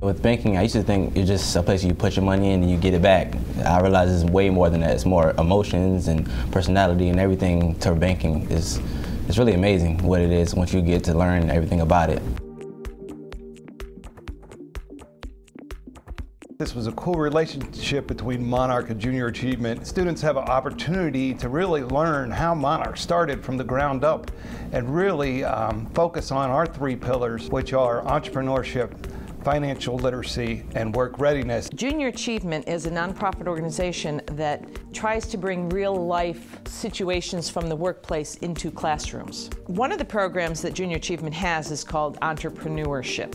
With banking, I used to think it's just a place you put your money in and you get it back. I realize it's way more than that. It's more emotions and personality and everything to banking. It's really amazing what it is once you get to learn everything about it. This was a cool relationship between Monarch and Junior Achievement. Students have an opportunity to really learn how Monarch started from the ground up and really focus on our 3 pillars, which are entrepreneurship, financial literacy, and work readiness. Junior Achievement is a nonprofit organization that tries to bring real-life situations from the workplace into classrooms. One of the programs that Junior Achievement has is called Entrepreneurship.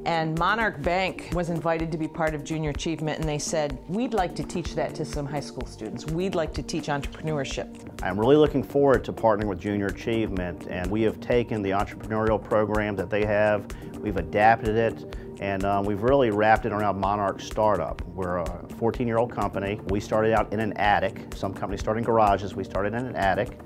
And Monarch Bank was invited to be part of Junior Achievement, and they said, we'd like to teach that to some high school students. We'd like to teach entrepreneurship. I'm really looking forward to partnering with Junior Achievement, and we have taken the entrepreneurial program that they have, we've adapted it, and we've really wrapped it around Monarch Startup. We're a 14-year-old company. We started out in an attic. Some companies start in garages. We started in an attic,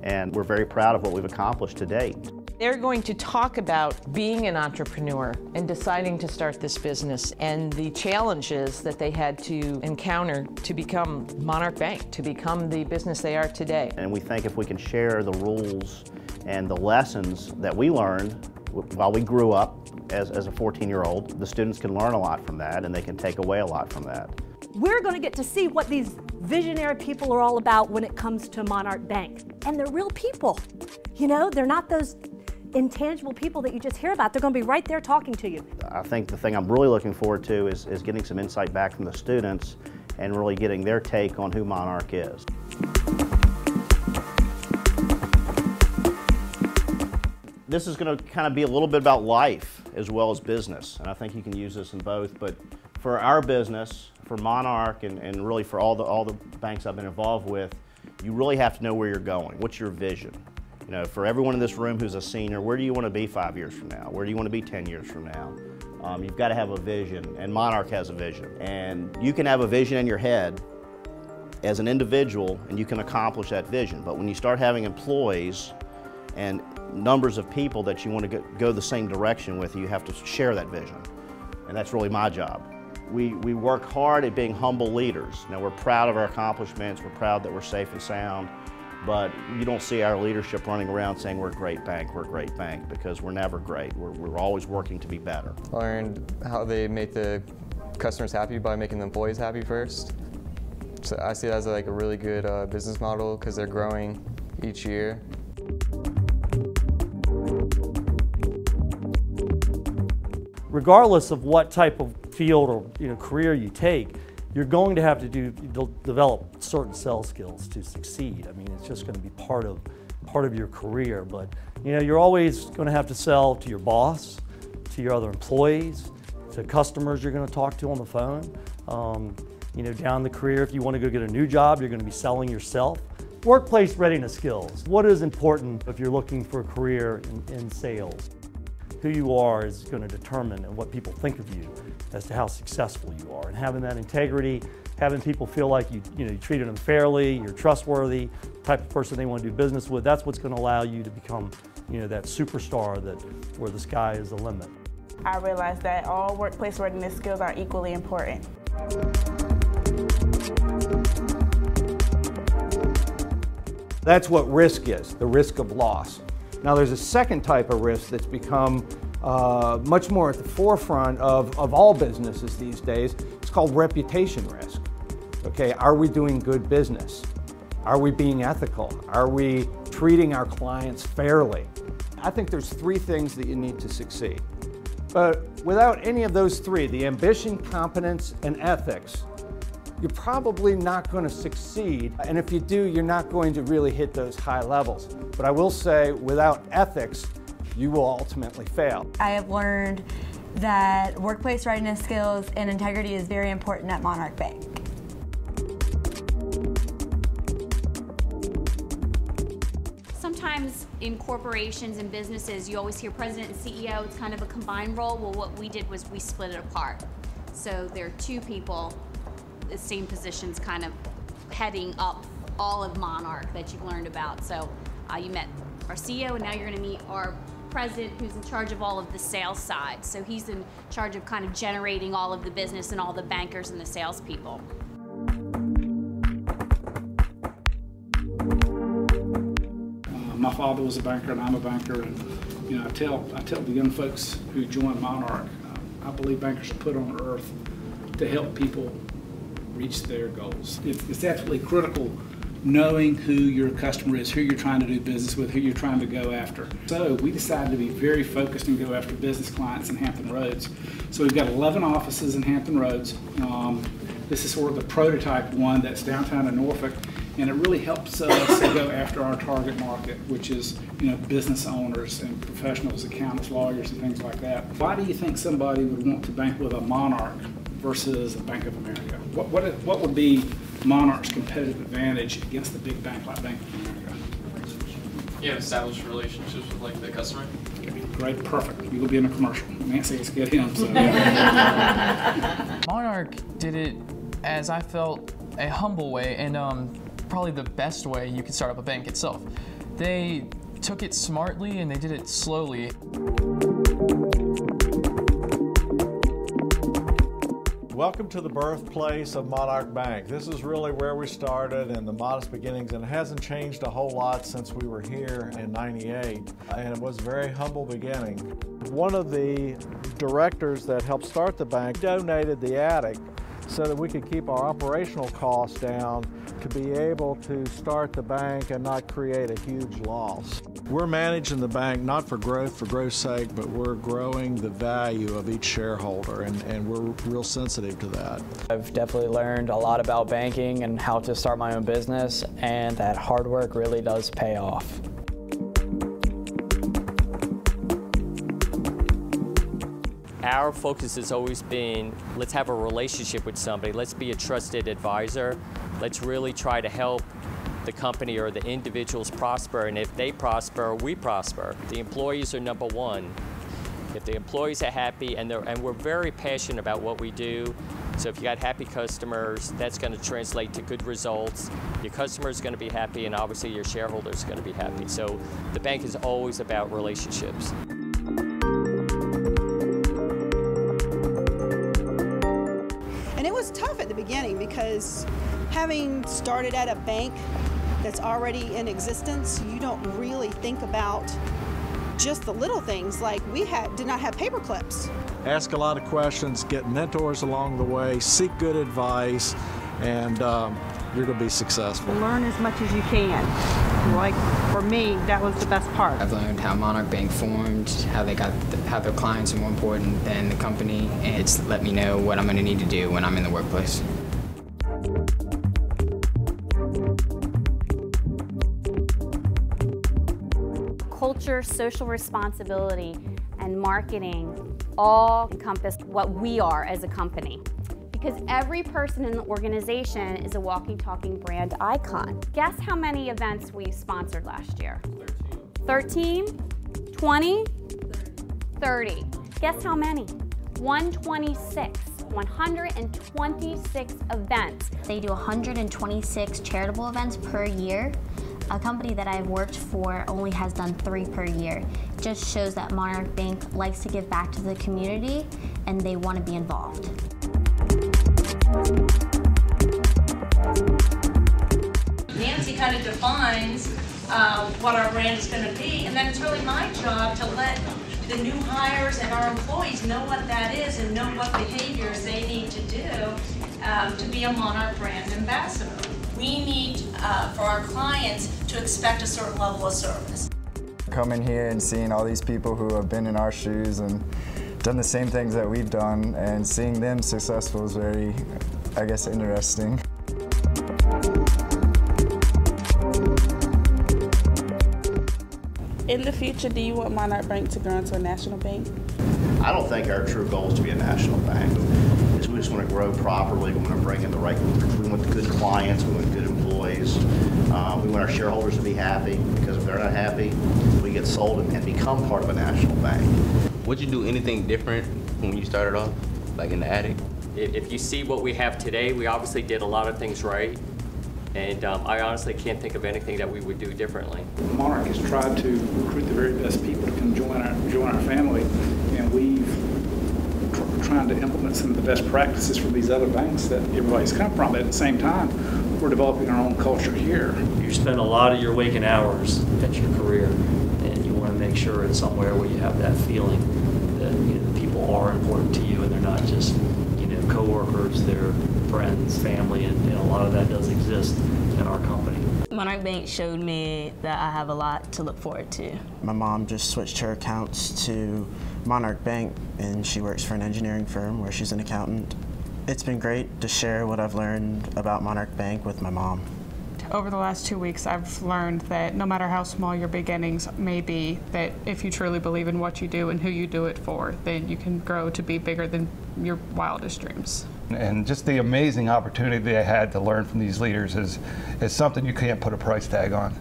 and we're very proud of what we've accomplished to date. They're going to talk about being an entrepreneur and deciding to start this business and the challenges that they had to encounter to become Monarch Bank, to become the business they are today. And we think if we can share the rules and the lessons that we learned while we grew up as a 14-year-old, the students can learn a lot from that and they can take away a lot from that. We're going to get to see what these visionary people are all about when it comes to Monarch Bank. And they're real people. You know, they're not those intangible people that you just hear about. They're going to be right there talking to you. I think the thing I'm really looking forward to is getting some insight back from the students and really getting their take on who Monarch is. This is going to kind of be a little bit about life as well as business, and I think you can use this in both, but for our business, for Monarch, and really for all the banks I've been involved with, you really have to know where you're going. What's your vision? You know, for everyone in this room who's a senior, where do you want to be 5 years from now? Where do you want to be 10 years from now? You've got to have a vision, and Monarch has a vision. And you can have a vision in your head as an individual, and you can accomplish that vision. But when you start having employees and numbers of people that you want to go the same direction with, you have to share that vision. And that's really my job. We work hard at being humble leaders. Now, we're proud of our accomplishments. We're proud that we're safe and sound. But you don't see our leadership running around saying we're a great bank, because we're never great. We're always working to be better. Learned how they make the customers happy by making the employees happy first. So I see it as like a really good business model because they're growing each year. Regardless of what type of field or career you take, you're going to have to develop certain sales skills to succeed. I mean, it's just going to be part of your career. But you're always going to have to sell to your boss, to your other employees, to customers you're going to talk to on the phone. Down the career, if you want to go get a new job, you're going to be selling yourself. Workplace readiness skills. What is important if you're looking for a career in sales? Who you are is going to determine and what people think of you as to how successful you are. And having that integrity, having people feel like you treated them fairly, you're trustworthy, type of person they want to do business with, that's what's going to allow you to become that superstar where the sky is the limit. I realized that all workplace readiness skills are equally important. That's what risk is, the risk of loss. Now there's a second type of risk that's become much more at the forefront of all businesses these days. It's called reputation risk. Okay, are we doing good business? Are we being ethical? Are we treating our clients fairly? I think there's 3 things that you need to succeed. But without any of those 3, the ambition, competence, and ethics, you're probably not going to succeed. And if you do, you're not going to really hit those high levels. But I will say, without ethics, you will ultimately fail. I have learned that workplace readiness skills and integrity is very important at Monarch Bank. Sometimes in corporations and businesses, you always hear president and CEO, it's kind of a combined role. Well, what we did was we split it apart. So there are 2 people, the same positions, kind of heading up all of Monarch that you've learned about. So you met our CEO, and now you're going to meet our president who's in charge of all of the sales side. So he's in charge of kind of generating all of the business and all the bankers and the salespeople. My father was a banker and I'm a banker, and you know, I tell the young folks who join Monarch, I believe bankers are put on earth to help people reach their goals. It's absolutely critical knowing who your customer is, who you're trying to do business with, who you're trying to go after. So we decided to be very focused and go after business clients in Hampton Roads. So we've got 11 offices in Hampton Roads. This is sort of the prototype one that's downtown in Norfolk, and it really helps us go after our target market, which is, you know, business owners and professionals, accountants, lawyers, and things like that. Why do you think somebody would want to bank with a Monarch versus a Bank of America? What would be Monarch's competitive advantage against the big bank like Bank of America? You have established relationships with like the customer. Great, perfect. You will be in a commercial. Nancy has to get him. So. Monarch did it, as I felt, a humble way and probably the best way you could start up a bank itself. They took it smartly and they did it slowly. Welcome to the birthplace of Monarch Bank. This is really where we started in the modest beginnings, and it hasn't changed a whole lot since we were here in '98, and it was a very humble beginning. One of the directors that helped start the bank donated the attic so that we could keep our operational costs down to be able to start the bank and not create a huge loss. We're managing the bank not for growth's sake, but we're growing the value of each shareholder, and we're real sensitive to that. I've definitely learned a lot about banking and how to start my own business, and that hard work really does pay off. Our focus has always been, let's have a relationship with somebody, let's be a trusted advisor, let's really try to help the company or the individuals prosper, and if they prosper, we prosper. The employees are number one. If the employees are happy, and we're very passionate about what we do, so if you got happy customers, that's going to translate to good results. Your customer is going to be happy, and obviously your shareholders are going to be happy. So the bank is always about relationships. And it was tough at the beginning because having started at a bank that's already in existence, you don't really think about just the little things, like we did not have paper clips. Ask a lot of questions, get mentors along the way, seek good advice, and you're going to be successful. Learn as much as you can. Like for me, that was the best part. I've learned how Monarch Bank formed, how their clients are more important than the company, and it's let me know what I'm going to need to do when I'm in the workplace. Culture, social responsibility, and marketing all encompass what we are as a company. Because every person in the organization is a walking, talking brand icon. Guess how many events we sponsored last year? 13? 20? 30. Guess how many? 126. 126 events. They do 126 charitable events per year. A company that I've worked for only has done 3 per year. It just shows that Monarch Bank likes to give back to the community and they want to be involved. Nancy kind of defines what our brand is going to be, and then it's really my job to let the new hires and our employees know what that is and know what behaviors they need to do to be a Monarch brand ambassador. We need for our clients to expect a certain level of service. Coming here and seeing all these people who have been in our shoes and done the same things that we've done, and seeing them successful is very, I guess, interesting. In the future, do you want Monarch Bank to grow into a national bank? I don't think our true goal is to be a national bank. We just want to grow properly. We want to bring in the right, we want good clients, we want good employees. We want our shareholders to be happy, because if they're not happy, we get sold and become part of a national bank. Would you do anything different when you started off, like in the attic? If you see what we have today, we obviously did a lot of things right. And I honestly can't think of anything that we would do differently. Monarch has tried to recruit the very best people to come join our family, and we've trying to implement some of the best practices from these other banks that everybody's come from. But at the same time, we're developing our own culture here. You spend a lot of your waking hours at your career, and you want to make sure it's somewhere where you have that feeling that people are important to you, and they're not just coworkers, they're friends, family, and a lot of that does exist in our company. Monarch Bank showed me that I have a lot to look forward to. My mom just switched her accounts to Monarch Bank, and she works for an engineering firm where she's an accountant. It's been great to share what I've learned about Monarch Bank with my mom. Over the last 2 weeks, I've learned that no matter how small your beginnings may be, that if you truly believe in what you do and who you do it for, then you can grow to be bigger than your wildest dreams. And just the amazing opportunity I had to learn from these leaders is something you can't put a price tag on.